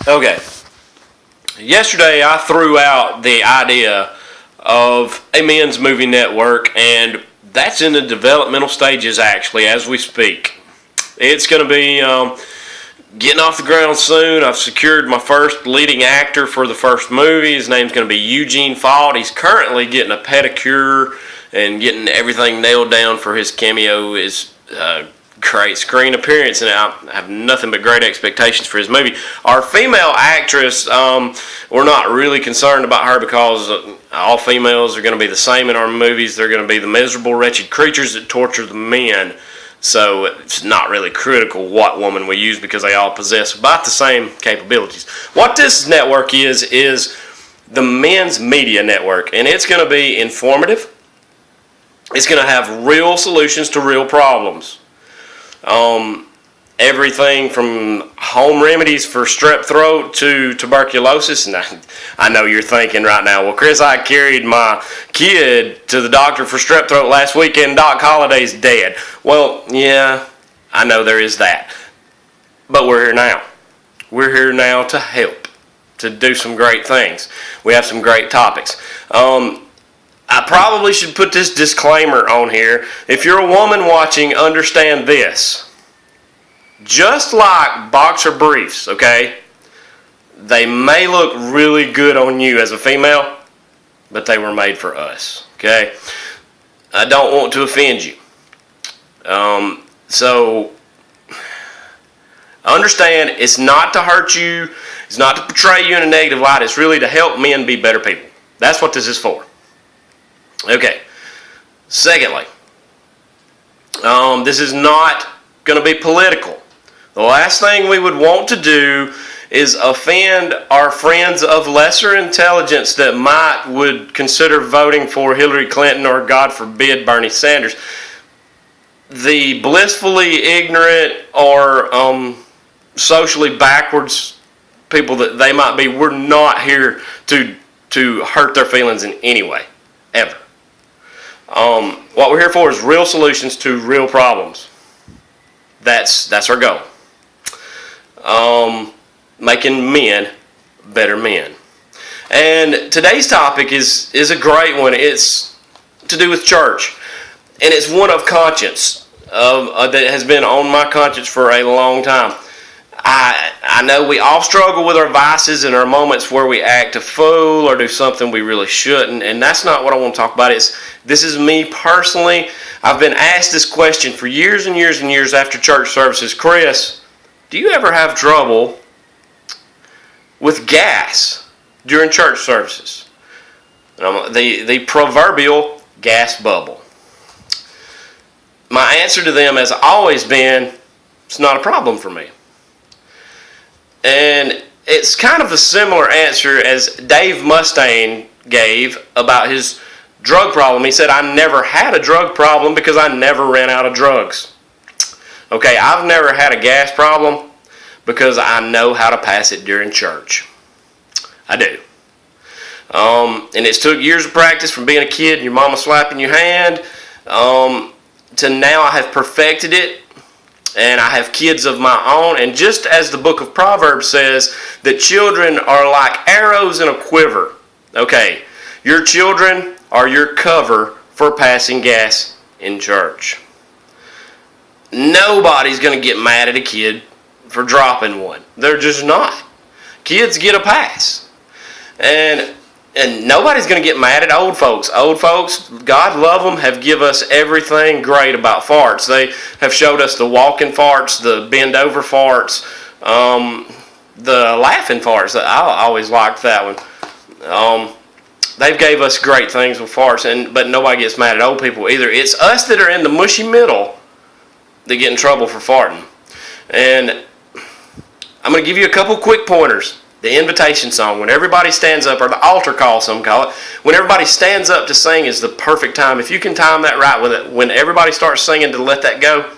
Okay. Yesterday I threw out the idea of a men's movie network, and that's in the developmental stages actually as we speak. It's going to be getting off the ground soon. I've secured my first leading actor for the first movie. His name's going to be Eugene Fault. He's currently getting a pedicure and getting everything nailed down for his cameo. His great screen appearance, and I have nothing but great expectations for his movie. Our female actress, we're not really concerned about her because all females are going to be the same in our movies. They're going to be the miserable, wretched creatures that torture the men. So it's not really critical what woman we use because they all possess about the same capabilities. What this network is the men's media network, and it's going to be informative. It's going to have real solutions to real problems. Everything from home remedies for strep throat to tuberculosis. And I know you're thinking right now, well, Chris, I carried my kid to the doctor for strep throat last weekend. Doc Holliday's dead. Well, yeah, I know there is that. But we're here now. We're here now to help, to do some great things. We have some great topics. I probably should put this disclaimer on here. If you're a woman watching, understand this. Just like boxer briefs, okay? They may look really good on you as a female, but they were made for us, okay? I don't want to offend you. So understand it's not to hurt you. It's not to portray you in a negative light. It's really to help men be better people. That's what this is for. Okay. Secondly, this is not going to be political. The last thing we would want to do is offend our friends of lesser intelligence that would consider voting for Hillary Clinton or, God forbid, Bernie Sanders. The blissfully ignorant or socially backwards people that they might be, we're not here to hurt their feelings in any way, ever. What we're here for is real solutions to real problems. That's our goal. Making men better men. And today's topic is a great one. It's to do with church. And it's one of conscience that has been on my conscience for a long time. I know we all struggle with our vices and our moments where we act a fool or do something we really shouldn't, and that's not what I want to talk about. This is me personally. I've been asked this question for years and years and years after church services. Chris, do you ever have trouble with gas during church services? The proverbial gas bubble. My answer to them has always been, it's not a problem for me. And it's kind of a similar answer as Dave Mustaine gave about his drug problem. He said, I never had a drug problem because I never ran out of drugs. Okay, I've never had a gas problem because I know how to pass it during church. I do. And it's took years of practice from being a kid and your mama slapping your hand to now I have perfected it. And I have kids of my own. And just as the book of Proverbs says, that children are like arrows in a quiver. Okay, your children are your cover for passing gas in church. Nobody's going to get mad at a kid for dropping one. They're just not. Kids get a pass. And nobody's going to get mad at old folks. Old folks, God love them, have give us everything great about farts. They have showed us the walking farts, the bend over farts, the laughing farts. I always liked that one. They've gave us great things with farts, but nobody gets mad at old people either. It's us that are in the mushy middle that get in trouble for farting. And I'm going to give you a couple quick pointers. The invitation song, when everybody stands up, or the altar call, some call it, when everybody stands up to sing is the perfect time. If you can time that right with it, when everybody starts singing to let that go,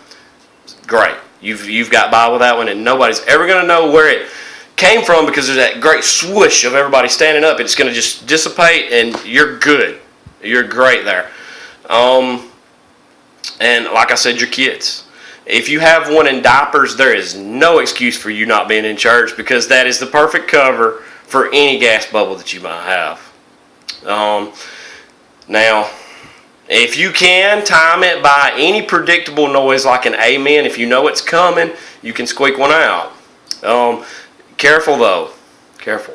great. You've got by with that one, and nobody's ever going to know where it came from because there's that great swoosh of everybody standing up. It's going to just dissipate, and you're good. You're great there. And like I said, your kids. If you have one in diapers, there is no excuse for you not being in church, because that is the perfect cover for any gas bubble that you might have. Now, if you can time it by any predictable noise like an amen, if you know it's coming, you can squeak one out. Careful though. Careful.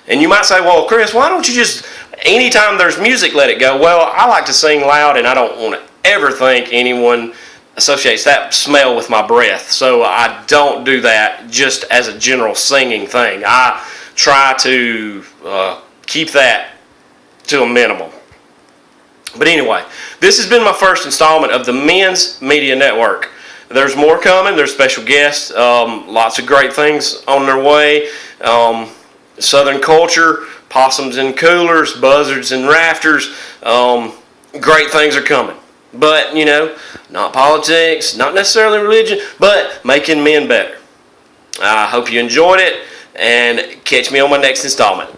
And you might say, well, Chris, why don't you just, anytime there's music, let it go? Well, I like to sing loud, and I don't want to ever think anyone associates that smell with my breath. So I don't do that just as a general singing thing. I try to keep that to a minimum. But anyway, this has been my first installment of the Men's Media Network. There's more coming. There's special guests. Lots of great things on their way. Southern culture, possums in coolers, buzzards in rafters. Great things are coming. But, not politics, not necessarily religion, but making men better. I hope you enjoyed it, and catch me on my next installment.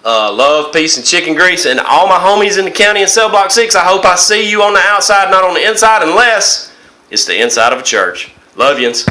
Love, peace, and chicken grease, and all my homies in the county in Cell Block 6, I hope I see you on the outside, not on the inside, unless it's the inside of a church. Love yins.